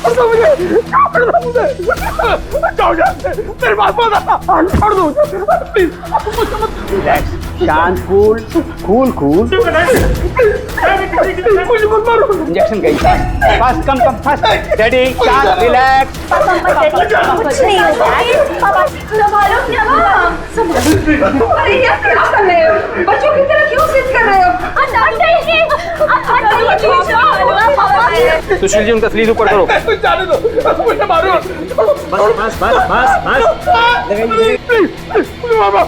छोड़ दो मुझे, छोड़ दो मुझे, जाओ यहाँ से, मेरे पास मत आना, छोड़ दो मुझे, प्लीज, मुझे मत। रिलैक्स, शांत, कूल, कूल कूल। मुझे मत मारो। इंजेक्शन गई था। फास्ट, कम कम फास्ट। रेडी, शांत, रिलैक्स। कुछ नहीं होगा। पापा संभालो क्या संभालो। अरे ये क्या कर रहे हो? बच्चों की तरह क्यों जिद कर रहे हो? सुशील जी, उनका स्लीव ऊपर करो। कुछ जाने दो, मुझे मारो। बस बस बस बस प्लीज, मुझे मारो।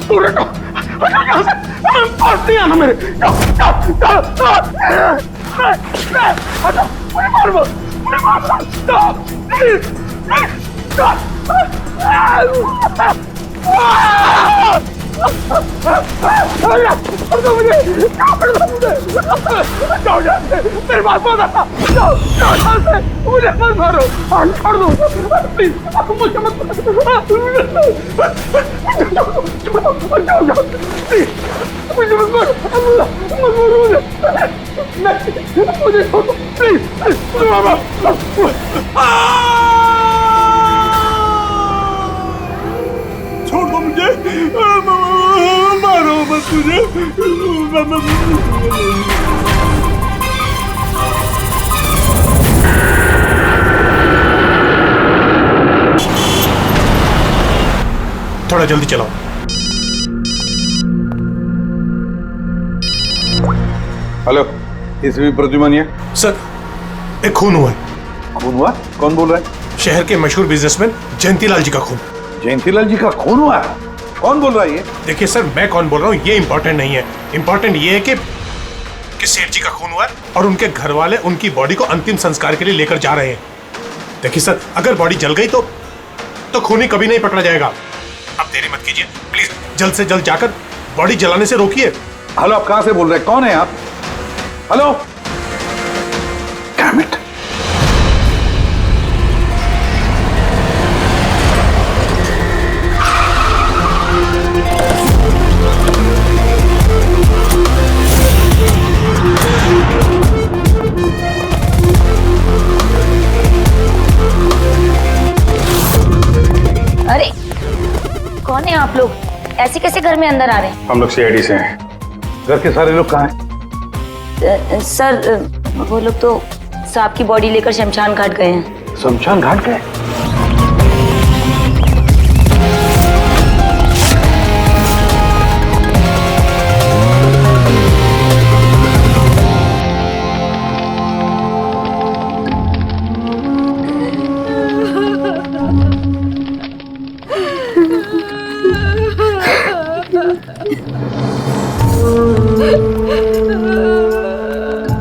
दूर हटो, हटो यहाँ से, पास नहीं आना मेरे। हटो, मुझे मारो, मुझे मारो, प्लीज, छोड़ दो मुझे, छोड़ दो मुझे, जाओ यहाँ से, मेरे पास मत आना, जाओ यहाँ से, मुझे मत मारो, छोड़ दो प्लीज, मुझे मत जाओ, प्लीज, मुझे मत मारो, मुझे छोड़ दो प्लीज, मुझे मारो। छोड़ दो मुझे, मारो मत मुझे। थोड़ा जल्दी चलाओ। हेलो, इसवी प्रद्युमन सर, एक खून हुआ है। खून हुआ? कौन बोल रहा है? शहर के मशहूर बिजनेसमैन जयंतीलाल जी का खून। जयंतीलाल जी का खून हुआ है? कौन बोल रहा है ये? देखिए सर, मैं कौन बोल रहा हूँ ये इंपॉर्टेंट नहीं है। इंपॉर्टेंट ये है कि सेठ जी का खून हुआ है और उनके घर वाले उनकी बॉडी को अंतिम संस्कार के लिए लेकर जा रहे हैं। देखिए सर, अगर बॉडी जल गई तो खूनी कभी नहीं पकड़ा जाएगा। अब देरी मत कीजिए प्लीज, जल्द से जल्द जाकर बॉडी जलाने से रोकिए। हेलो, आप कहां से बोल रहे हैं? कौन है आप? Hello, damn it. अरे कौन है आप लोग? ऐसे कैसे घर में अंदर आ रहे हैं? हम लोग सीआईडी से हैं। घर के सारे लोग कहाँ हैं? सर वो लोग तो साहब की बॉडी लेकर शमशान घाट गए हैं। शमशान घाट गए?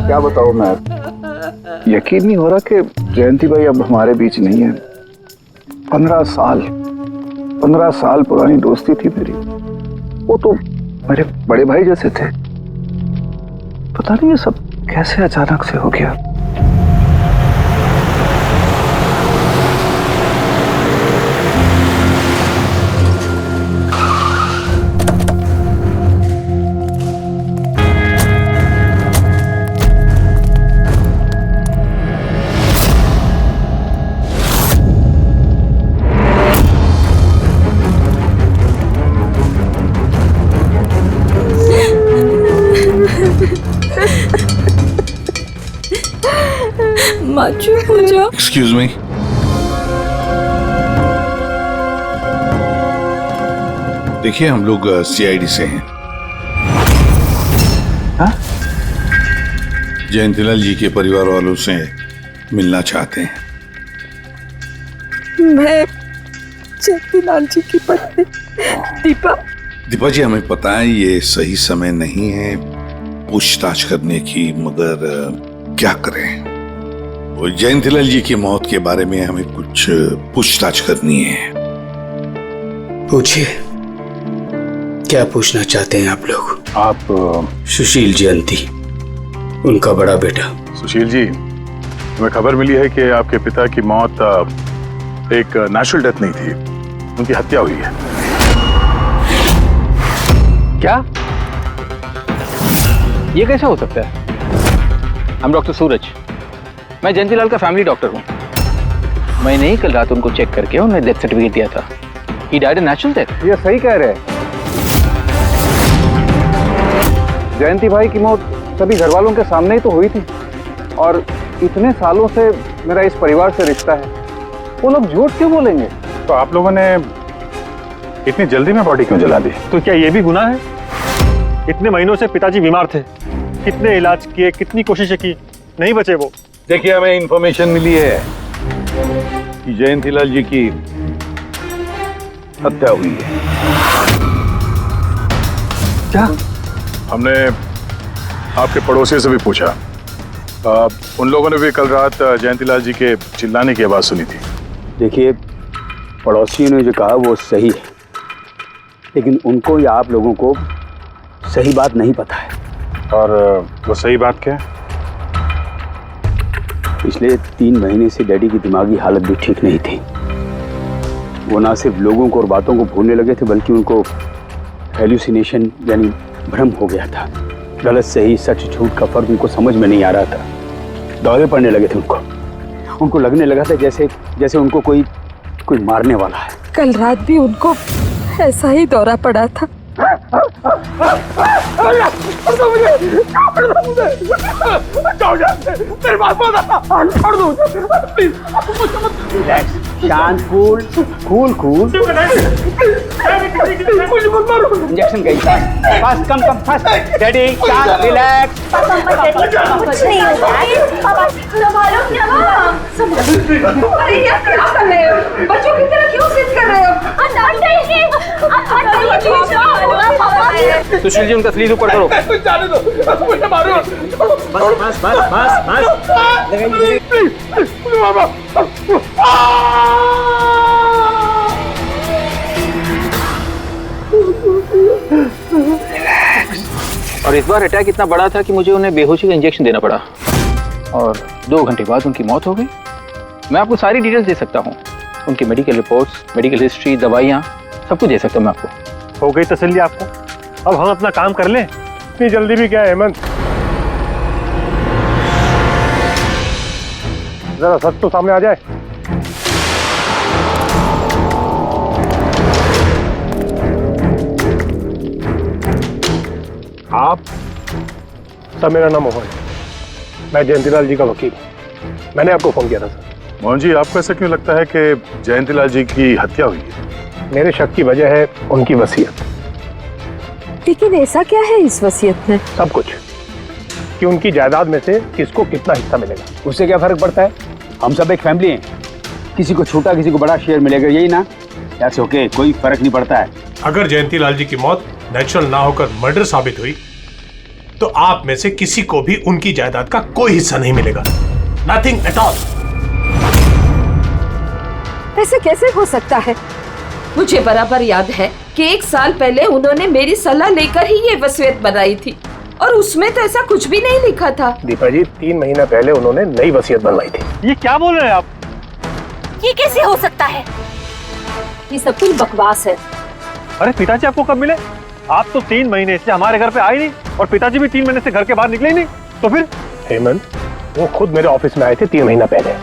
क्या बताऊं मैं, यकीन नहीं हो रहा कि जयंती भाई अब हमारे बीच नहीं है। 15 साल पुरानी दोस्ती थी मेरी। वो तो मेरे बड़े भाई जैसे थे। पता नहीं ये सब कैसे अचानक से हो गया। एक्सक्यूज मी, देखिए हम लोग सीआईडी से हैं। हाँ? जयंतीलाल जी के परिवार वालों से मिलना चाहते हैं। मैं जयंतीलाल जी की पत्नी दीपा। दीपा जी, हमें पता है ये सही समय नहीं है पूछताछ करने की, मगर क्या करें, वो जयंतीलाल जी की मौत के बारे में हमें कुछ पूछताछ करनी है। पूछिए, क्या पूछना चाहते हैं आप लोग? आप सुशील जयंती, उनका बड़ा बेटा। सुशील जी, हमें खबर मिली है कि आपके पिता की मौत एक नेचुरल डेथ नहीं थी, उनकी हत्या हुई है। क्या? ये कैसा हो सकता है? I'm डॉक्टर सूरज। मैं जयंतीलाल का फैमिली डॉक्टर हूँ। मैंने ही कल रात उनको चेक करके उन्हें डेथ सर्टिफिकेट दिया था। He died a natural death। ये सही कह रहे हैं। जयंती भाई की मौत सभी घर वालों के सामने ही तो हुई थी, और इतने सालों से मेरा इस परिवार से रिश्ता है, वो लोग झूठ क्यों बोलेंगे? तो आप लोगों ने इतनी जल्दी में बॉडी क्यों जला दी? तो क्या ये भी गुनाह है? इतने महीनों से पिताजी बीमार थे, कितने इलाज किए, कितनी कोशिशें की, नहीं बचे वो। देखिए, हमें इंफॉर्मेशन मिली है कि जयंतीलाल जी की हत्या हुई है। क्या? हमने आपके पड़ोसियों से भी पूछा, उन लोगों ने भी कल रात जयंतीलाल जी के चिल्लाने की आवाज सुनी थी। देखिए, पड़ोसियों ने जो कहा वो सही है, लेकिन उनको या आप लोगों को सही बात नहीं पता है। और वो सही बात क्या है? पिछले 3 महीने से डैडी की दिमागी हालत भी ठीक नहीं थी। वो ना सिर्फ लोगों को और बातों को भूलने लगे थे, बल्कि उनको हेल्यूसिनेशन यानी भ्रम हो गया था। गलत सही, सच झूठ का फर्क उनको समझ में नहीं आ रहा था। दौरे पड़ने लगे थे उनको लगने लगा था जैसे उनको कोई मारने वाला है। कल रात भी उनको ऐसा ही दौरा पड़ा था। शांत, कूल। इंजेक्शन गई था। फास्ट, कम, फास्ट। डैडी, शांत, रिलैक्स। कुछ नहीं होगा। संभालो क्या अरे ये क्या कर रहे हो? बच्चों की तरह क्यों जिद कर रहे हो? सुशील जी, उनका स्लीव ऊपर करो। जाने दो, मुझे मारो। बस। और इस बार अटैक इतना बड़ा था कि मुझे उन्हें बेहोशी का इंजेक्शन देना पड़ा, और 2 घंटे बाद उनकी मौत हो गई। मैं आपको सारी डिटेल्स दे सकता हूँ, उनकी मेडिकल रिपोर्ट्स, मेडिकल हिस्ट्री, दवाइयाँ, सब कुछ दे सकता हूँ मैं आपको। हो गई तसल्ली आपको? अब हम अपना काम कर लें। इतनी जल्दी भी क्या है हेमंत? जरा सच तो सामने आ जाए। आप सर, मेरा नाम मोहन है, मैं जयंतीलाल जी का वकील। मैंने आपको फोन किया था सर। मोहन जी, आपको ऐसा क्यों लगता है कि जयंतीलाल जी की हत्या हुई है? मेरे शक की वजह है उनकी वसीयत। लेकिन ऐसा क्या है इस वसीयत में? सब कुछ, कि उनकी जायदाद में से किसको कितना हिस्सा मिलेगा। उससे क्या फर्क पड़ता है? हम सब एक फैमिली हैं, किसी को छोटा किसी को बड़ा शेयर मिलेगा, यही ना? दैट्स ओके, कोई फर्क नहीं पड़ता है। अगर जयंतीलाल जी की मौत नेचुरल ना होकर मर्डर साबित हुई तो आप में से किसी को भी उनकी जायदाद का कोई हिस्सा नहीं मिलेगा। Nothing at all. ऐसे कैसे हो सकता है? मुझे बराबर याद है कि 1 साल पहले उन्होंने मेरी सलाह लेकर ही ये वसीयत बनाई थी, और उसमें तो ऐसा कुछ भी नहीं लिखा था। दीपा जी, 3 महीना पहले उन्होंने नई वसीयत बनवाई थी। ये क्या बोल रहे हैं आप? ये कैसे हो सकता है? ये सब कुछ बकवास है। अरे पिताजी आपको कब मिले? आप तो 3 महीने से हमारे घर पे आए नहीं, और पिताजी भी 3 महीने से घर के बाहर निकले ही नहीं। तो फिर? हेमंत, वो खुद मेरे ऑफिस में आए थे 3 महीना पहले।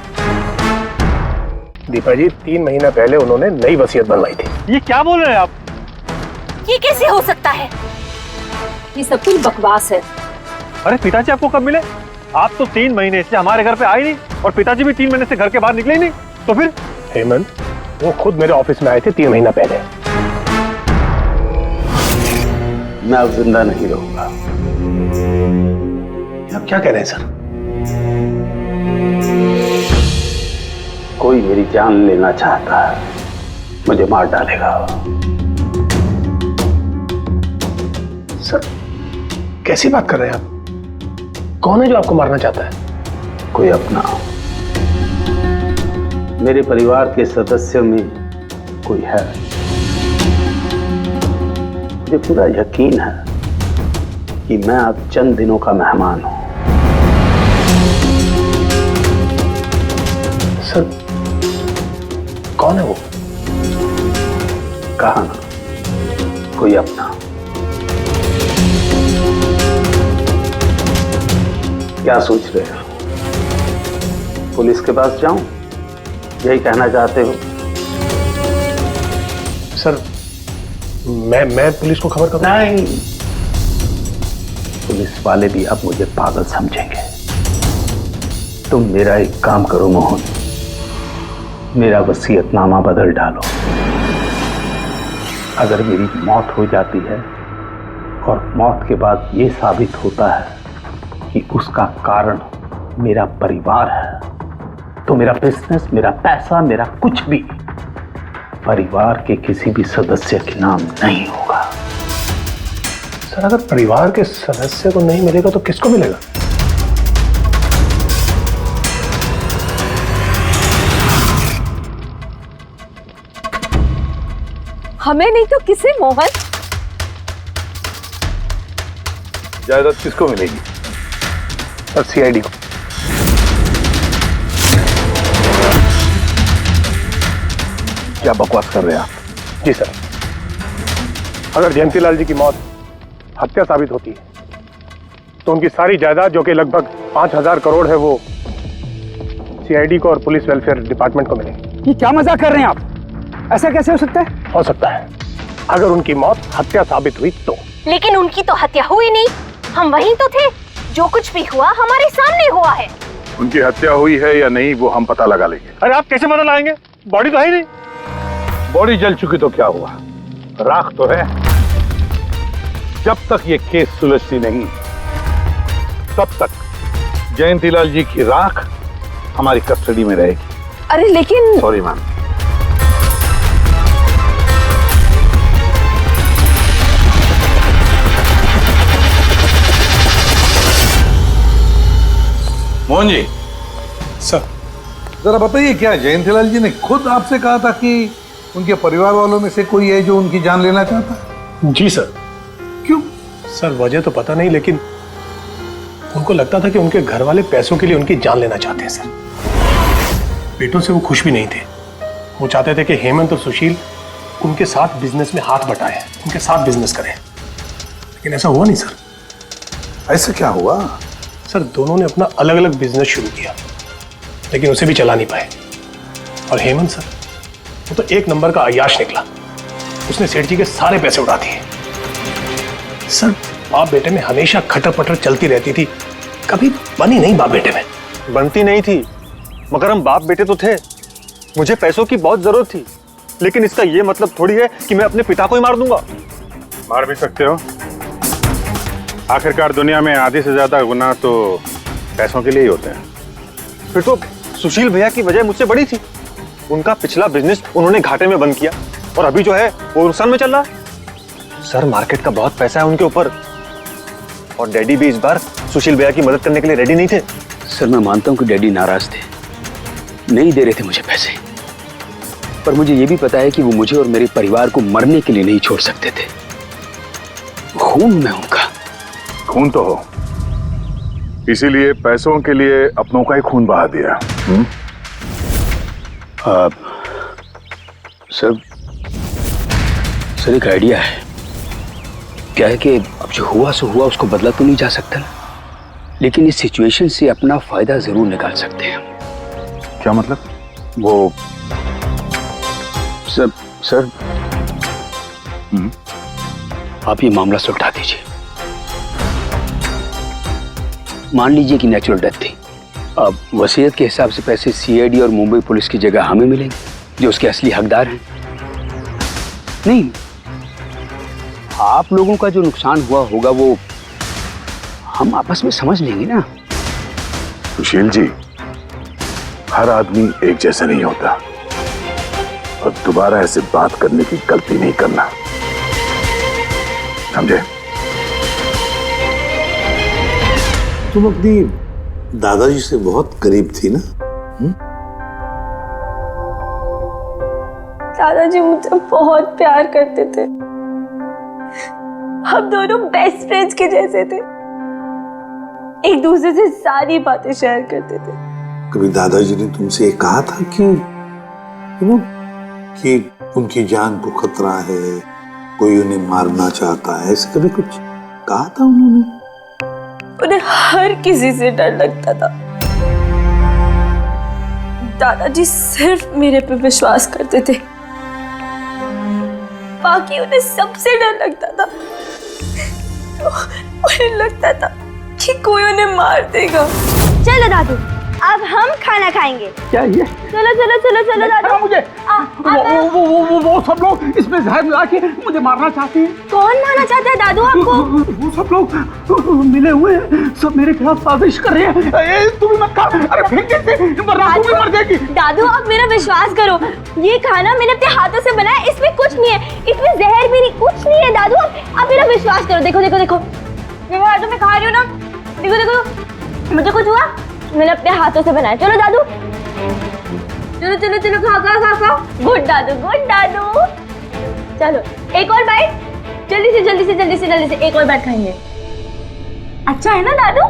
दीपा जी, 3 महीना पहले उन्होंने नई वसीयत बनवाई थी। ये क्या बोल रहे हैं आप? ये कैसे हो सकता है? ये सब कुछ बकवास है। अरे पिताजी आपको कब मिले? आप तो 3 महीने से हमारे घर पे आए नहीं, और पिताजी भी 3 महीने से घर के बाहर निकले ही नहीं। तो फिर? हेमंत, वो खुद मेरे ऑफिस में आए थे 3 महीना पहले। मैं अब जिंदा नहीं रहूंगा। आप क्या कह रहे हैं सर? कोई मेरी जान लेना चाहता है, मुझे मार डालेगा। सर, कैसी बात कर रहे हैं आप? कौन है जो आपको मारना चाहता है? कोई अपना, मेरे परिवार के सदस्य में कोई है। मुझे पूरा यकीन है कि मैं अब चंद दिनों का मेहमान हूं। सर, कौन है वो? कहा ना, कोई अपना। क्या सोच रहे हो? पुलिस के पास जाऊं? यही कहना चाहते हो? सर मैं पुलिस को खबर करूं? नहीं, पुलिस वाले भी अब मुझे पागल समझेंगे। तुम मेरा एक काम करो मोहन, मेरा वसीयतनामा बदल डालो। अगर मेरी मौत हो जाती है और मौत के बाद ये साबित होता है कि उसका कारण मेरा परिवार है, तो मेरा बिजनेस, मेरा पैसा, मेरा कुछ भी परिवार के किसी भी सदस्य के नाम नहीं होगा। सर अगर परिवार के सदस्य को नहीं मिलेगा तो किसको मिलेगा? हमें नहीं तो किसे मोहन? जायदाद किसको मिलेगी? सर सीआईडी को। क्या बकवास कर रहे हैं आप? जी सर, अगर जयंतीलाल जी की मौत हत्या साबित होती है तो उनकी सारी जायदाद जो कि लगभग 5,000 करोड़ है वो सीआईडी को और पुलिस वेलफेयर डिपार्टमेंट को मिलेगी। ये क्या मजाक कर रहे हैं आप? ऐसा कैसे हो सकता है? हो सकता है अगर उनकी मौत हत्या साबित हुई तो। लेकिन उनकी तो हत्या हुई नहीं, हम वहीं तो थे। जो कुछ भी हुआ हमारे सामने हुआ है। उनकी हत्या हुई है या नहीं वो हम पता लगा लेंगे। अरे आप कैसे पता लगाएंगे? बॉडी तो है ही नहीं। बॉडी जल चुकी तो क्या हुआ, राख तो है। जब तक ये केस सुलझती नहीं तब तक जयंतीलाल जी की राख हमारी कस्टडी में रहेगी। अरे लेकिन sorry ma'am. Mohan ji, sir जरा बताइए, क्या जयंतीलाल जी ने खुद आपसे कहा था कि उनके परिवार वालों में से कोई है जो उनकी जान लेना चाहता है? जी सर। क्यों? सर वजह तो पता नहीं, लेकिन उनको लगता था कि उनके घर वाले पैसों के लिए उनकी जान लेना चाहते हैं सर। बेटों से वो खुश भी नहीं थे। वो चाहते थे कि हेमंत और सुशील उनके साथ बिजनेस में हाथ बटाएं, उनके साथ बिजनेस करें, लेकिन ऐसा हुआ नहीं सर। ऐसा क्या हुआ? सर दोनों ने अपना अलग अलग बिजनेस शुरू किया, लेकिन उसे भी चला नहीं पाए। और हेमंत सर, वो तो एक नंबर का अय्याश निकला। उसने सेठ जी के सारे पैसे उड़ा दिए। सर बाप बेटे में हमेशा खटर पटर चलती रहती थी, कभी बनी नहीं बाप बेटे में। बनती नहीं थी, मगर हम बाप बेटे तो थे। मुझे पैसों की बहुत जरूरत थी, लेकिन इसका ये मतलब थोड़ी है कि मैं अपने पिता को ही मार दूंगा। मार भी सकते हो। आखिरकार दुनिया में आधे से ज्यादा गुनाह तो पैसों के लिए ही होते हैं। फिर तो सुशील भैया की वजह मुझसे बड़ी थी। उनका पिछला बिजनेस उन्होंने घाटे में बंद किया और अभी जो है वो नुकसान में चल रहा है। सर मार्केट का बहुत पैसा है उनके ऊपर, और डैडी भी इस बार सुशील भैया की मदद करने के लिए रेडी नहीं थे। सर मैं मानता हूं कि डैडी नाराज थे, नहीं दे रहे थे मुझे पैसे, पर मुझे ये भी पता है कि वो मुझे और मेरे परिवार को मरने के लिए नहीं छोड़ सकते थे। खून में उनका। खून तो हो, इसीलिए पैसों के लिए अपनों का ही खून बहा दिया। सर एक आइडिया है। क्या है कि अब जो हुआ सो हुआ, उसको बदला तो नहीं जा सकता ना, लेकिन इस सिचुएशन से अपना फायदा जरूर निकाल सकते हैं। क्या मतलब? वो सर आप ये मामला सुलझा दीजिए। मान लीजिए कि नेचुरल डेथ थी, अब वसीयत के हिसाब से पैसे सीआईडी और मुंबई पुलिस की जगह हमें मिलेंगे, जो उसके असली हकदार हैं। नहीं, आप लोगों का जो नुकसान हुआ होगा वो हम आपस में समझ लेंगे ना। सुशील जी, हर आदमी एक जैसा नहीं होता, और दोबारा ऐसे बात करने की गलती नहीं करना, समझे? तुम अपनी दादाजी से बहुत करीब थी ना? दादाजी मुझे बहुत प्यार करते थे। हम दोनों बेस्ट फ्रेंड्स के जैसे थे, एक दूसरे से सारी बातें शेयर करते थे। कभी दादाजी ने तुमसे ये कहा था कि कि उनकी जान को खतरा है, कोई उन्हें मारना चाहता है, ऐसे कभी कुछ कहा था उन्होंने? उन्हें हर किसी से डर लगता था। दादाजी सिर्फ मेरे पे विश्वास करते थे, बाकी उन्हें सबसे डर लगता था। तो उन्हें लगता था कि कोई उन्हें मार देगा। चलो दादू, अब हम खाना खाएंगे। क्या ये? चलो चलो चलो चलो दादू। मुझे वो सब लोग इसमें जहर मिला के मुझे मारना चाहते हैं। कौन मारना चाहता है दादू आपको? वो सब लोग मिले हुए हैं, सब मेरे खिलाफ साजिश कर रहे हैं। तू भी मत खा, अरे फेंक दे, वरना तू भी मर जाएगी। दादू आप मेरा विश्वास करो, ये खाना मैंने अपने हाथों से बनाया, इसमें कुछ नहीं है, इसमें जहर भी नहीं, कुछ नहीं है। दादू आप मेरा विश्वास करो। देखो देखो देखो, मेरे हाथों में खा रही हूँ ना, देखो देखो, मुझे कुछ हुआ, मैंने अपने हाथों से बनाया। चलो दादू, चलो चलो चलो, खाओ खाओ खाओ खाओ। गुड दादू, गुड दादू। चलो एक और बाइट, जल्दी से जल्दी से जल्दी से जल्दी से एक और बाइट खाएंगे। अच्छा है ना दादू?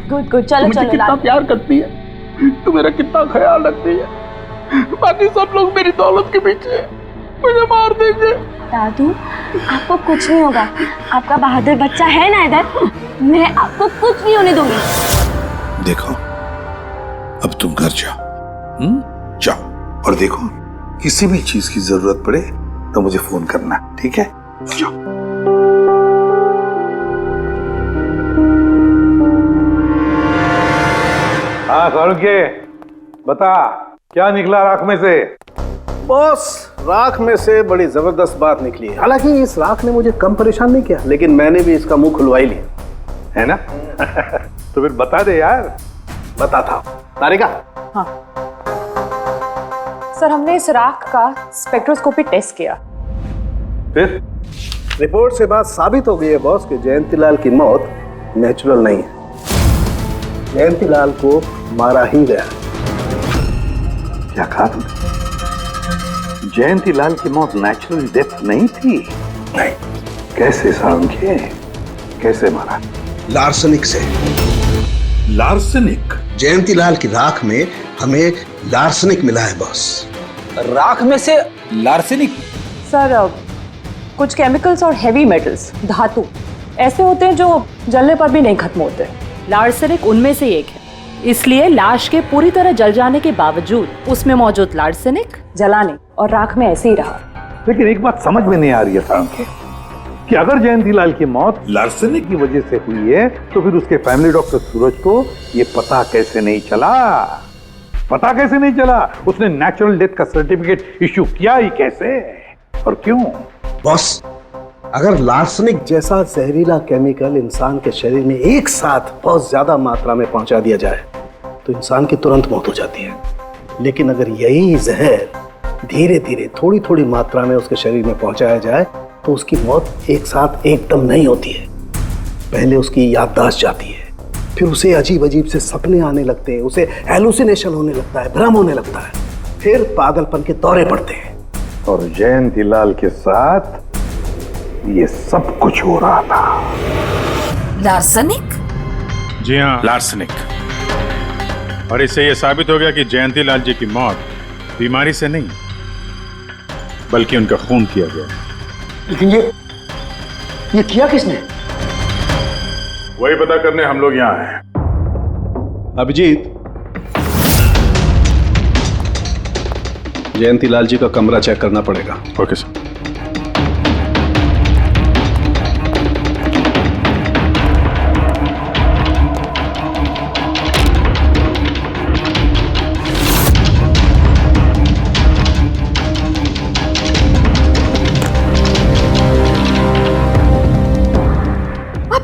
गुड गुड, चलो मुझे चलो। कितना प्यार करती है, तू मेरा कितना ख्याल रखती है, बाकी सब लोग मेरी दौलत के पीछे मुझे मार देंगे। दादू आपको कुछ नहीं होगा, आपका बहादुर बच्चा है ना इधर, मैं आपको कुछ नहीं होने दूंगी। देखो, अब तुम घर जाओ, जाओ, और देखो किसी भी चीज की जरूरत पड़े तो मुझे फोन करना, ठीक है? जाओ। हाँ सारुके, बता क्या निकला राख में से? बॉस, राख में से बड़ी जबरदस्त बात निकली है। हालांकि इस राख ने मुझे कम परेशान नहीं किया, लेकिन मैंने भी इसका मुंह खुलवा ही लिया, है ना? तो फिर बता दे यार। बताता हूं। तारिका। हाँ सर, हमने इस राख का स्पेक्ट्रोस्कोपी टेस्ट किया। फिर रिपोर्ट से बात साबित हो गई है बॉस कि जयंतीलाल की मौत नेचुरल नहीं है, जयंतीलाल को मारा ही गया। क्या कहा तुमने? जयंतीलाल की मौत नेचुरल डेथ नहीं थी? नहीं। कैसे सारुके, कैसे मारा? लार्सनिक से। लार्सनिक? जयंतीलाल की राख में हमें लार्सनिक मिला है बॉस। राख में से लार्सनिक? सर कुछ केमिकल्स और हेवी मेटल्स, धातु ऐसे होते हैं जो जलने पर भी नहीं खत्म होते। लार्सेनिक उनमें से एक है, इसलिए लाश के पूरी तरह जल जाने के बावजूद उसमें मौजूद लार्सेनिक जलाने और राख में ऐसे ही रहा। लेकिन एक बात समझ में नहीं आ रही है सारुके, कि अगर जयंतीलाल की मौत लार्सनिक की वजह से हुई है तो फिर उसके फैमिली डॉक्टर सूरज को ये पता कैसे नहीं चला? पता कैसे नहीं चला? उसने नेचुरल डेथ का सर्टिफिकेट इश्यू किया ही कैसे और क्यों? बॉस, अगर लार्सनिक जैसा जहरीला केमिकल इंसान के शरीर में एक साथ बहुत ज्यादा मात्रा में पहुंचा दिया जाए तो इंसान की तुरंत मौत हो जाती है, लेकिन अगर यही जहर धीरे धीरे थोड़ी थोड़ी मात्रा में उसके शरीर में पहुंचाया जाए तो उसकी मौत एक साथ एकदम नहीं होती है। पहले उसकी याददाश्त जाती है, फिर उसे अजीब अजीब से सपने आने लगते हैं, उसे हेलुसिनेशन होने लगता है, भ्रम होने लगता है, फिर पागलपन के दौरे पड़ते हैं। और जयंतीलाल के साथ ये सब कुछ हो रहा था। लार्सनिक? जी हाँ, लार्सनिक। और इससे यह साबित हो गया कि जयंतीलाल जी की मौत बीमारी से नहीं बल्कि उनका खून किया गया। लेकिन ये किया किसने? वही पता करने हम लोग यहाँ हैं। अभिजीत, जयंतीलाल जी का कमरा चेक करना पड़ेगा। Okay sir.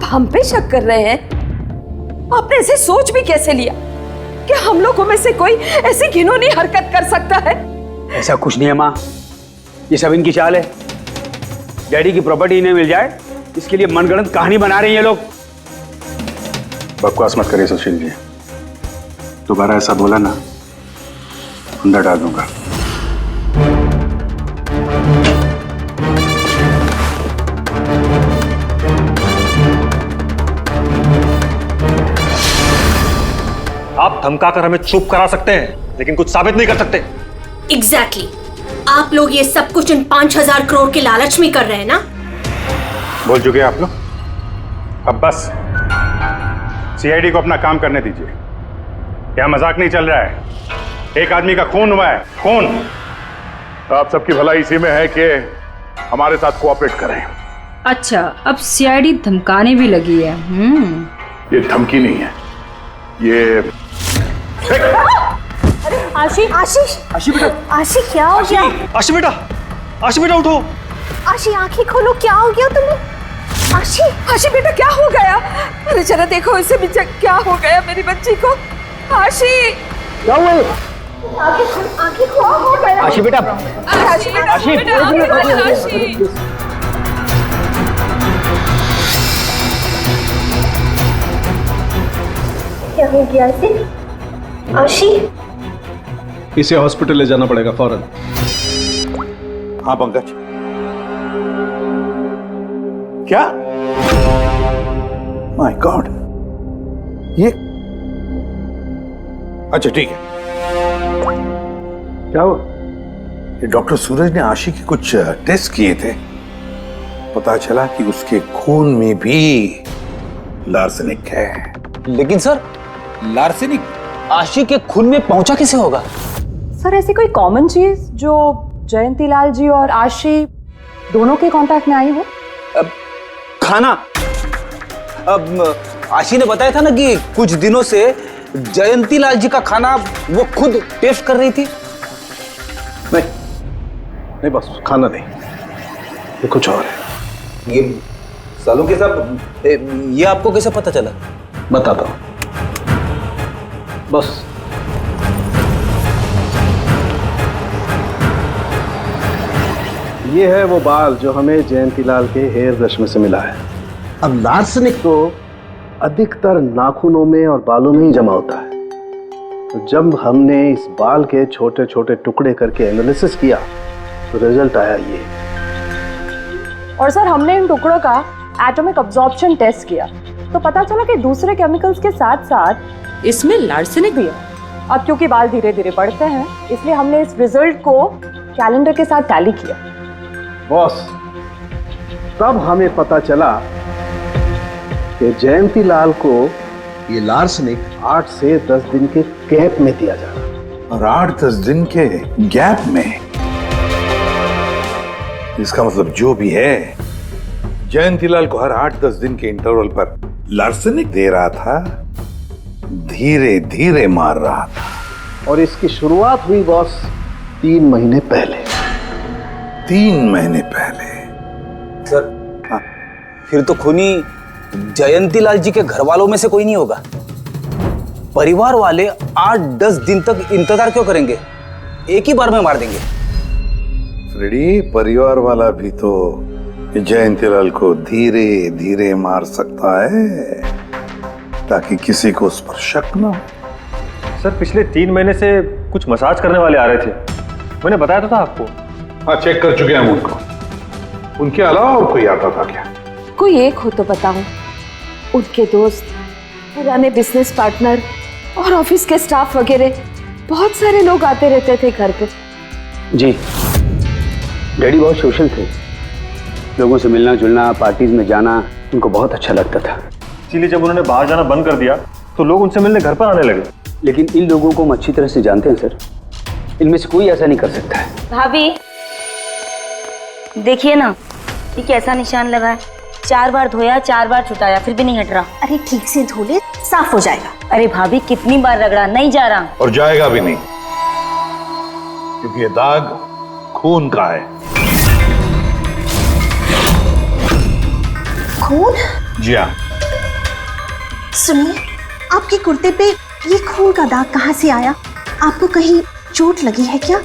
हम पे शक कर रहे हैं? आपने ऐसे सोच भी कैसे लिया कि हम लोगों में से कोई ऐसी घिनौनी हरकत कर सकता है? ऐसा कुछ नहीं है माँ, ये सब इनकी चाल है। डैडी की प्रॉपर्टी इन्हें मिल जाए इसके लिए मनगढ़ंत कहानी बना रहे हैं ये लोग। बकवास मत करिए सुशील जी, दोबारा ऐसा बोला ना अंदर डाल दूंगा। आप धमकाकर हमें चुप करा सकते हैं लेकिन कुछ साबित नहीं कर सकते। एग्जैक्टली। आप लोग ये सब कुछ इन 5000 करोड़ के लालच में कर रहे हैं ना? बोल चुके आप लोग, अब बस। सीआईडी को अपना काम करने दीजिए। क्या मजाक नहीं चल रहा है? एक आदमी का खून हुआ है, खून। आप सबकी भलाई इसी में है कि हमारे साथ कोऑपरेट करें। अच्छा, अब सीआईडी धमकाने भी लगी है। ये धमकी नहीं है, ये आशी आशीष आशी बेटा, आशी क्या हो गया? आशी बेटा, आशी बेटा उठो। आशी आंखें खोलो, क्या हो गया तुम्हें? आशी आशी बेटा क्या हो गया? अरे जरा देखो इसे भी, क्या हो गया मेरी बच्ची को? आशी क्या हुआ? आंखें खोलो, हो गया। आशी बेटा, आशी बेटा, आशी क्या हो गया आशी? आशी इसे हॉस्पिटल ले जाना पड़ेगा फौरन। हाँ पंकज, क्या? माय गॉड, ये अच्छा ठीक है। क्या हुआ? ये डॉक्टर सूरज ने आशी के कुछ टेस्ट किए थे, पता चला कि उसके खून में भी लार्सेनिक है। लेकिन सर, लार्सेनिक आशी के खून में पहुंचा कैसे होगा? सर ऐसी कोई कॉमन चीज जो जयंती लाल जी और आशी दोनों के कांटेक्ट में आई हो? खाना। अब आशी ने बताया था ना कि कुछ दिनों से जयंती लाल जी का खाना वो खुद टेस्ट कर रही थी। नहीं बस खाना नहीं, ये कुछ और है। ये सालों के साथ ये आपको कैसे पता चला? बताता हूं, बस ये है वो बाल जो हमें जयंतीलाल के हेयर ब्रश में से मिला है। अब लार्सेनिक तो अधिकतर नाखूनों में और बालों में ही जमा होता है, तो जब हमने इस बाल के छोटे छोटे टुकड़े करके एनालिसिस किया तो रिजल्ट आया ये। और सर हमने इन टुकड़ों का एटॉमिक अब्जॉर्प्शन टेस्ट किया तो पता चला कि दूसरे केमिकल्स के साथ साथ इसमें लार्सेनिक भी है। अब क्योंकि बाल धीरे धीरे बढ़ते हैं इसलिए हमने इस रिजल्ट को कैलेंडर के साथ टैली किया। बॉस, तब हमें पता चला कि जयंती लाल को ये लार्सेनिक 8 से 10 दिन के गैप में दिया जा रहा। और 8-10 दिन के गैप में? इसका मतलब जो भी है, जयंतीलाल को हर 8-10 दिन के इंटरवल पर लार्सेनिक दे रहा था, धीरे धीरे मार रहा था। और इसकी शुरुआत हुई बॉस 3 महीने पहले। 3 महीने पहले? सर हाँ, फिर तो खूनी जयंती लाल जी के घर वालों में से कोई नहीं होगा। परिवार वाले 8-10 दिन तक इंतजार क्यों करेंगे? एक ही बार में मार देंगे। फ्रेडी, परिवार वाला भी तो जयंतीलाल को धीरे धीरे मार सकता है ताकि किसी को उस पर शक ना हो। सर पिछले 3 महीने से कुछ मसाज करने वाले आ रहे थे, मैंने बताया तो था आपको। हाँ, चेक कर चुके हैं हम उनको। उनके अलावा और कोई आता था क्या? कोई एक हो तो बताओ। उनके दोस्त, पुराने बिजनेस पार्टनर और ऑफिस के स्टाफ वगैरह बहुत सारे लोग आते रहते थे घर पे। जी, डैडी बहुत सोशल थे, लोगों से मिलना जुलना, पार्टीज में जाना उनको बहुत अच्छा लगता था। इसीलिए जब उन्होंने बाहर जाना बंद कर दिया तो लोग उनसे मिलने घर पर आने लगे। लेकिन इन लोगों को हम अच्छी तरह से जानते हैं सर, इनमें से कोई ऐसा नहीं कर सकता है। भाभी देखिए ना, ये कैसा निशान लगा है। 4 बार धोया, 4 बार छुटाया, फिर भी नहीं हट रहा। अरे ठीक से धो ले, साफ हो जाएगा। अरे भाभी कितनी बार रगड़ा, नहीं जा रहा। और जाएगा भी नहीं, क्योंकि ये दाग खून का है। खून? जी हाँ। सुनिए, आपके कुर्ते पे ये खून का दाग कहाँ से आया? आपको कहीं चोट लगी है क्या?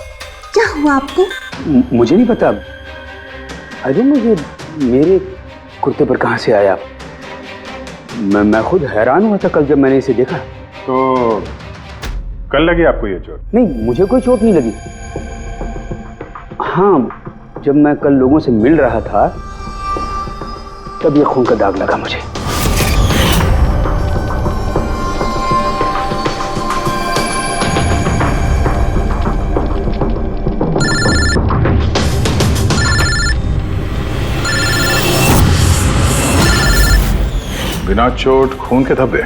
क्या हुआ आपको? मुझे नहीं पता। अरे मुझे मेरे कुर्ते पर कहाँ से आया? मैं खुद हैरान हुआ था कल जब मैंने इसे देखा। तो कल लगी आपको ये चोट? नहीं, मुझे कोई चोट नहीं लगी। हाँ, जब मैं कल लोगों से मिल रहा था तब ये खून का दाग लगा मुझे। बिना चोट खून के धब्बे?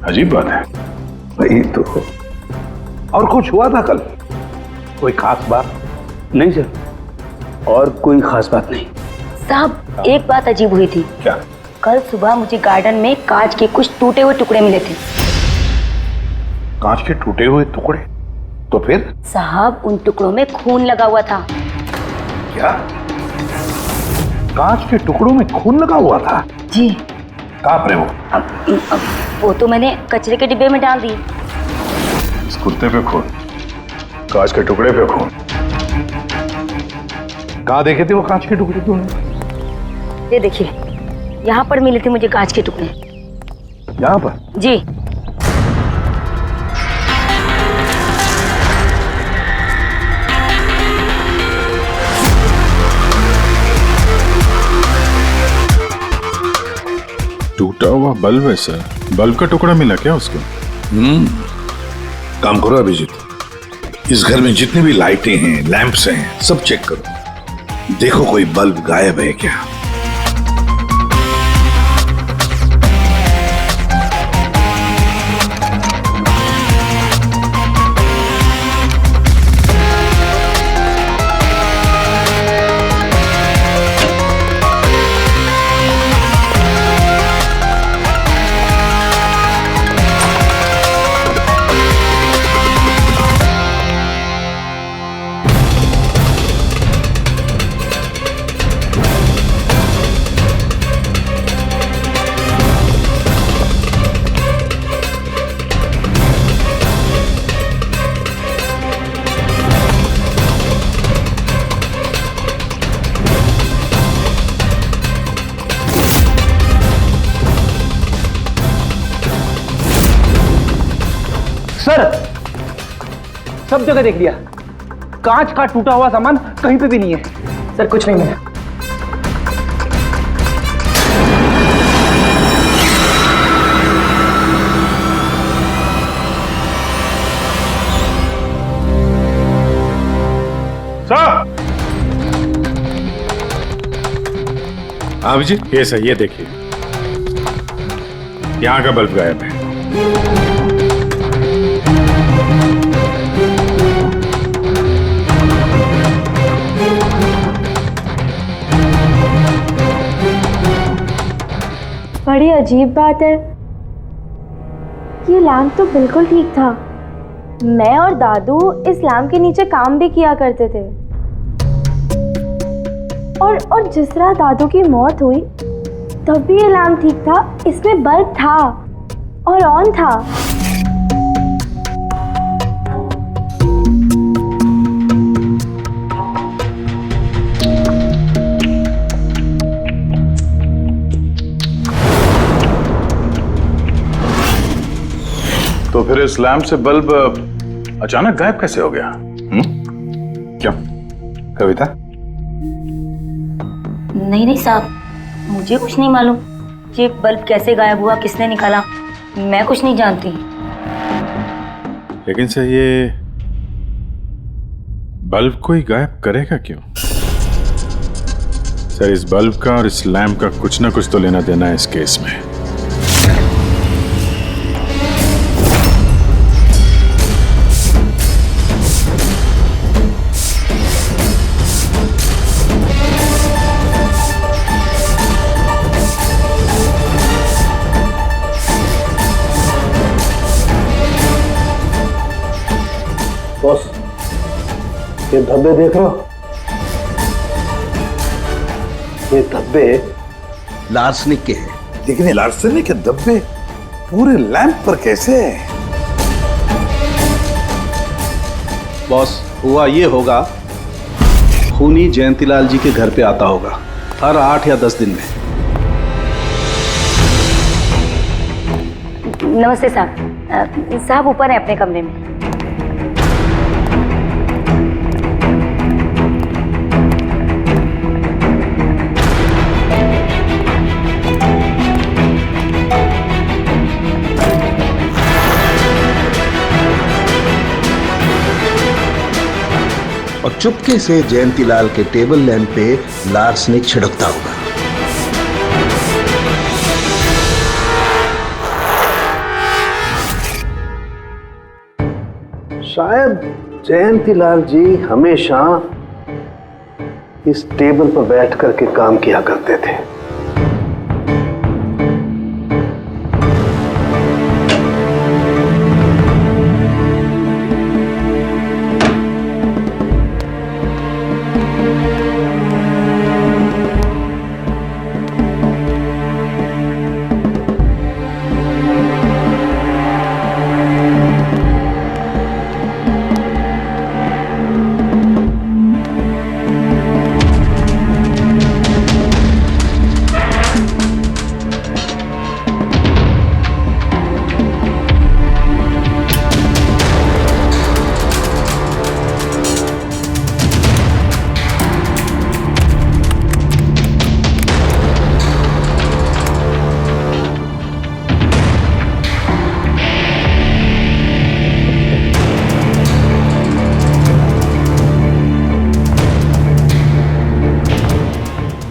अजीब बात है। वही तो। और कुछ हुआ था कल? कोई खास बात? नहीं सर, और कोई खास बात नहीं। साहब एक बात अजीब हुई थी। क्या? कल सुबह मुझे गार्डन में कांच के कुछ टूटे हुए टुकड़े मिले थे। कांच के टूटे हुए टुकड़े? तो फिर? साहब उन टुकड़ों में खून लगा हुआ था। क्या? कांच के टुकड़ों में खून लगा हुआ था? जी। कहाँ पर है वो? अब वो तो मैंने कचरे के डिब्बे में डाल दी। इस कुर्ते पे खून, कांच के टुकड़े पे खून। कहाँ देखे थे वो कांच के टुकड़े तूने? ये देखिए, यहाँ पर मिले थे मुझे कांच के टुकड़े। यहाँ पर? जी। टूटा हुआ बल्ब है सर। बल्ब का टुकड़ा मिला क्या उसको? काम करो अभिजीत, इस घर में जितनी भी लाइटें हैं, लैंप्स हैं, सब चेक करो, देखो कोई बल्ब गायब है क्या। सर, सब जगह देख लिया, कांच का टूटा हुआ सामान कहीं पे भी नहीं है। सर कुछ नहीं मिला। सर! अभिजीत, ये सही, ये देखिए, यहां का बल्ब गायब है। बड़ी अजीब बात है, ये लैम्प तो बिल्कुल ठीक था। मैं और दादू इस लैम्प के नीचे काम भी किया करते थे। और जिस तरह दादू की मौत हुई तब भी ये लैम्प ठीक था, इसमें बल्ब था और ऑन था। तो फिर इस लैम्प से बल्ब अचानक गायब कैसे हो गया? क्या कविता? नहीं साहब, मुझे कुछ नहीं मालूम। ये बल्ब कैसे गायब हुआ, किसने निकाला, मैं कुछ नहीं जानती। लेकिन सर, ये बल्ब कोई गायब करेगा क्यों? सर, इस बल्ब का और इस लैम्प का कुछ ना कुछ तो लेना देना है इस केस में। बॉस, ये धब्बे देख रहे हो? ये धब्बे लार्सनिक के हैं। लेकिन ये लार्सनिक के धब्बे पूरे लैंप पर कैसे है? बॉस, हुआ ये होगा, खूनी जयंतीलाल जी के घर पे आता होगा हर 8 या 10 दिन में। नमस्ते साहब। साहब ऊपर है अपने कमरे में। और चुपके से जयंतीलाल के टेबल लैंप पे लार्सनिक छिड़कता होगा। शायद जयंतीलाल जी हमेशा इस टेबल पर बैठ करके काम किया करते थे।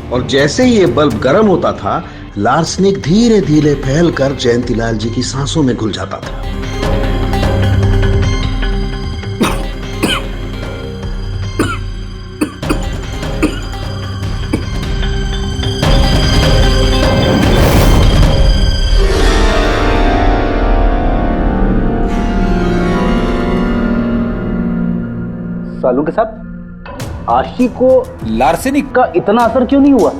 और जैसे ही ये बल्ब गर्म होता था, लार्सनिक धीरे धीरे फैलकर जयंतीलाल जी की सांसों में घुल जाता था। सालू के साथ आशी को लार्सेनिक का इतना असर क्यों नहीं हुआ?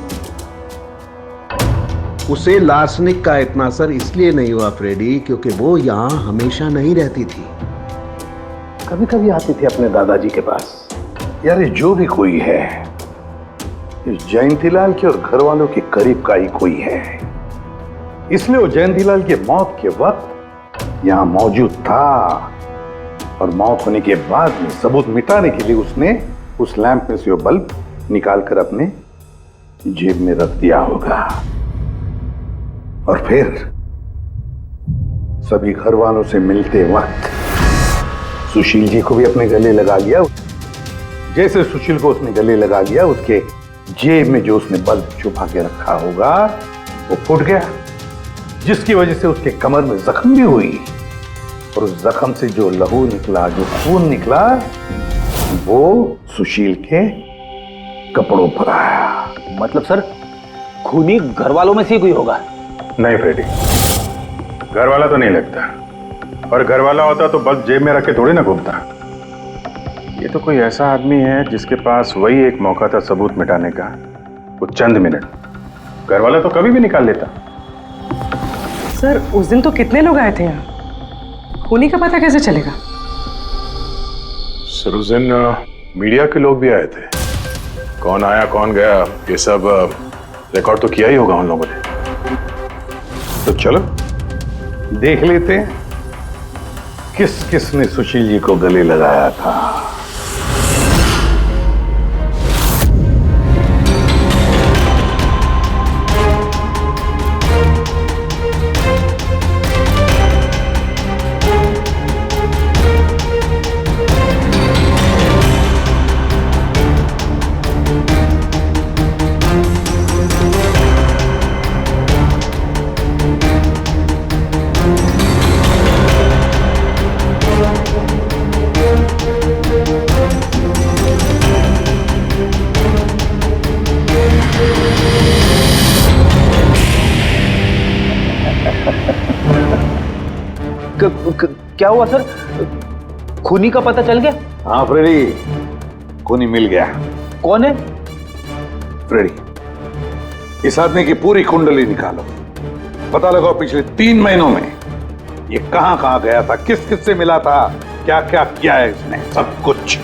उसे लार्सनिक का इतना असर इसलिए नहीं हुआ फ्रेडी, क्योंकि वो यहां हमेशा नहीं रहती थी। कभी कभी आती थी अपने दादाजी के पास। यार ये जो भी कोई है, इस जयंतीलाल के और घर वालों के करीब का ही कोई है, इसलिए वो जयंतीलाल की मौत के वक्त यहां मौजूद था और मौत होने के बाद में सबूत मिटाने के लिए उसने उस लैंप में से वो बल्ब निकालकर अपने जेब में रख दिया होगा और फिर सभी घर वालों से मिलते वक्त सुशील जी को भी अपने गले लगा लिया। जैसे सुशील को उसने गले लगा लिया, उसके जेब में जो उसने बल्ब छुपा के रखा होगा वो फूट गया, जिसकी वजह से उसके कमर में जख्म भी हुई और उस जख्म से जो लहू निकला, जो खून निकला, वो सुशील के कपड़ों पर आया। मतलब सर खूनी घर वालों में से कोई होगा? नहीं फ्रेडी, घर वाला तो नहीं लगता, और घर वाला होता तो बल्ब जेब में रख के थोड़ी ना घूमता। ये तो कोई ऐसा आदमी है जिसके पास वही एक मौका था सबूत मिटाने का, वो चंद मिनट। घर वाला तो कभी भी निकाल लेता। सर उस दिन तो कितने लोग आए थे यहाँ, खूनी का पता कैसे चलेगा? सर उस दिन मीडिया के लोग भी आए थे, कौन आया कौन गया ये सब रिकॉर्ड तो किया ही होगा उन लोगों ने। तो चलो देख लेते हैं किस किस ने सुशील जी को गले लगाया था। क्या हुआ सर? खूनी का पता चल गया? हाँ फ्रेडी, खूनी मिल गया। कौन है? फ्रेडी, इस आदमी की पूरी कुंडली निकालो, पता लगाओ पिछले 3 महीनों में ये कहां कहां गया था, किस किस से मिला था, क्या क्या किया है इसने, सब कुछ।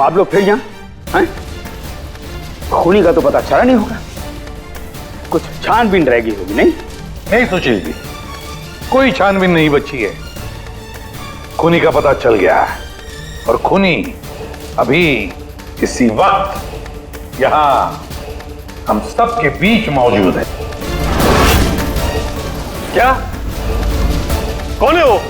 आप लोग फिर यहाँ हैं? खूनी का तो पता चला नहीं होगा, कुछ छानबीन रहेगी होगी। नहीं नहीं सुशील जी, कोई छानबीन नहीं बची है। खूनी का पता चल गया है और खूनी अभी इसी वक्त यहां हम सब के बीच मौजूद है। क्या? कौन है वो?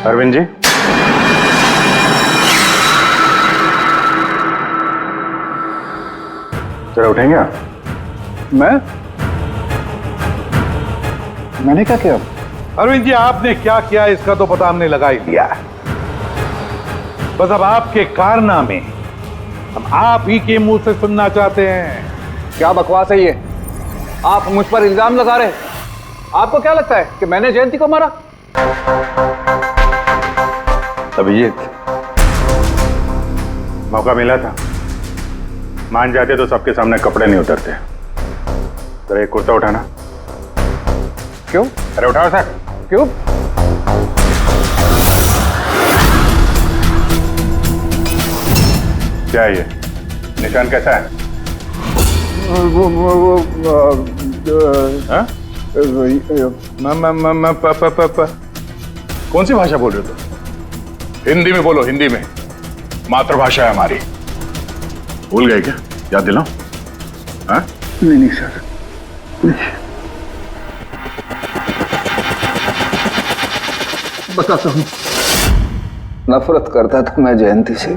अरविंद जी, जरा उठेंगे आप? मैंने क्या किया? अरविंद जी, आपने क्या किया इसका तो पता हमने लगा ही लिया है। बस अब आपके कारनामे हम आप ही के मुंह से सुनना चाहते हैं। क्या बकवास है ये? आप मुझ पर इल्जाम लगा रहे हैं। आपको क्या लगता है कि मैंने जयंती को मारा? अभिजीत, मौका मिला था, मान जाते तो सबके सामने कपड़े नहीं उतरते। जरा एक कुर्ता उठाना। क्यों? अरे उठाओ सर। क्यों? क्या है ये? निशान कैसा है? हाँ? कौन सी भाषा बोल रहे हो तुम? हिंदी में बोलो, हिंदी में, मातृभाषा है हमारी। भूल गए क्या? याद दिलाओ। हाँ? नहीं सर, बताता हूँ। नफरत करता था मैं जयंती से।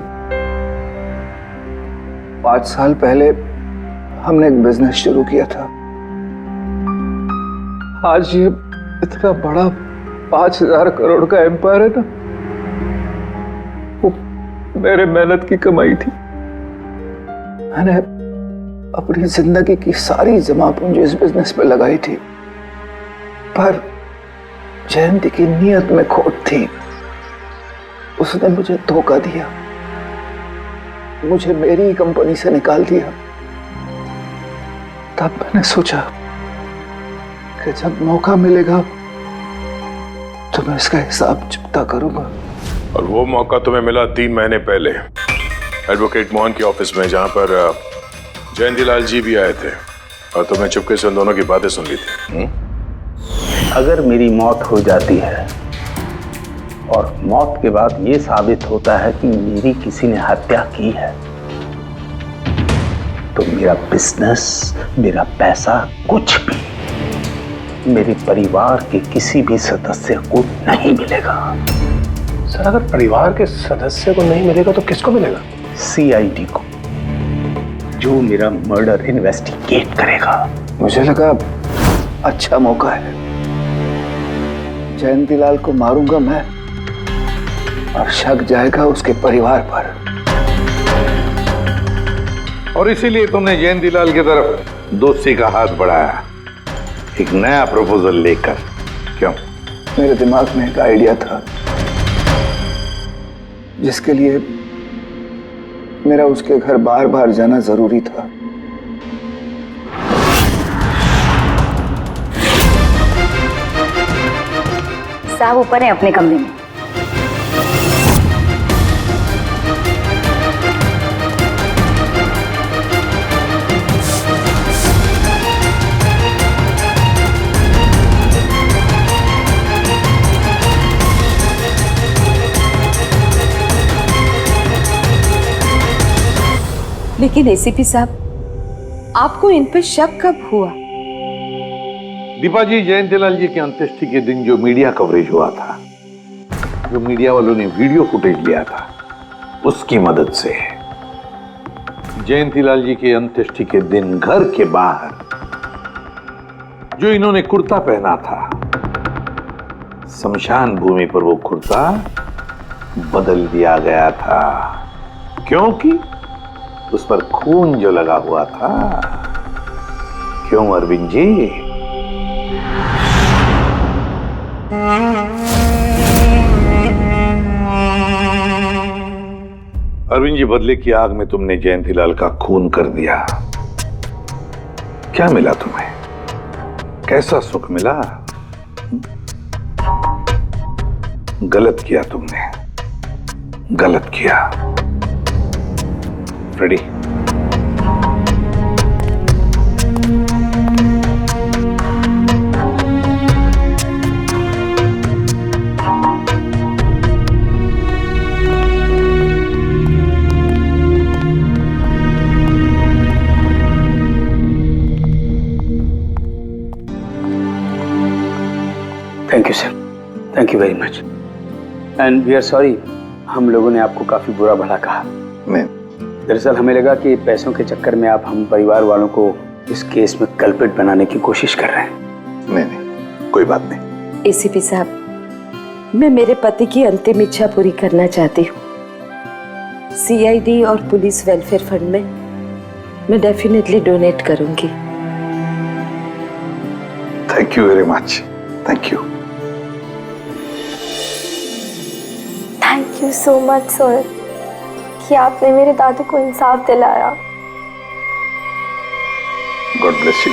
5 साल पहले हमने एक बिजनेस शुरू किया था। आज ये इतना बड़ा 5000 करोड़ का एम्पायर है ना, वो मेरे मेहनत की कमाई थी। मैंने अपनी जिंदगी की सारी जमा पूंजी इस बिजनेस पे लगाई थी, पर जयंती की नीयत में खोट थी। उसने मुझे धोखा दिया, मुझे मेरी कंपनी से निकाल दिया। तब मैंने सोचा कि जब मौका मिलेगा तो मैं इसका हिसाब चुकता करूंगा। और वो मौका तुम्हें मिला 3 महीने पहले एडवोकेट मोहन के ऑफिस में, जहां पर जयंतीलाल जी भी आए थे और तुमने चुपके से उन दोनों की बातें सुन ली थी। अगर मेरी मौत हो जाती है और मौत के बाद ये साबित होता है कि मेरी किसी ने हत्या की है, तो मेरा बिजनेस, मेरा पैसा, कुछ भी मेरे परिवार के किसी भी सदस्य को नहीं मिलेगा। सर, अगर परिवार के सदस्य को नहीं मिलेगा तो किसको मिलेगा? सीआईडी को, जो मेरा मर्डर इन्वेस्टिगेट करेगा। मुझे लगा अच्छा मौका है, जयंतीलाल को मारूंगा मैं और शक जाएगा उसके परिवार पर। और इसीलिए तुमने जयंतीलाल की तरफ दोस्ती का हाथ बढ़ाया, एक नया प्रपोजल लेकर। क्यों? मेरे दिमाग में एक आइडिया था जिसके लिए मेरा उसके घर बार बार जाना जरूरी था। साहब ऊपर है अपने कमरे में। लेकिन एसीपी साहब, आपको इन पे शक कब हुआ? दीपा जी, जयंतीलाल जी की अंत्येष्टि के दिन जो मीडिया कवरेज हुआ था, जो मीडिया वालों ने वीडियो फुटेज लिया था, उसकी मदद से जयंतीलाल जी के अंत्येष्टि के दिन घर के बाहर जो इन्होंने कुर्ता पहना था, शमशान भूमि पर वो कुर्ता बदल दिया गया था, क्योंकि उस पर खून जो लगा हुआ था। क्यों अरविंद जी? अरविंद जी, बदले की आग में तुमने जयंतीलाल का खून कर दिया। क्या मिला तुम्हें? कैसा सुख मिला? गलत किया तुमने, गलत किया। Ready? Thank you sir, thank you very much. And we are sorry, हम लोगों ने आपको काफी बुरा भला कहा। नहीं, दरअसल हमें लगा कि पैसों के चक्कर में आप हम परिवार वालों को इस केस में कल्प्रिट बनाने की कोशिश कर रहे हैं। नहीं नहीं, कोई बात नहीं। एसीपी साहब, मैं मेरे पति की अंतिम इच्छा पूरी करना चाहती हूँ। सीआईडी और पुलिस वेलफेयर फंड में मैं डेफिनेटली डोनेट करूंगी। Thank you very much, thank you. Thank you so much sir कि आपने मेरे दादू को इंसाफ दिलाया। God bless you.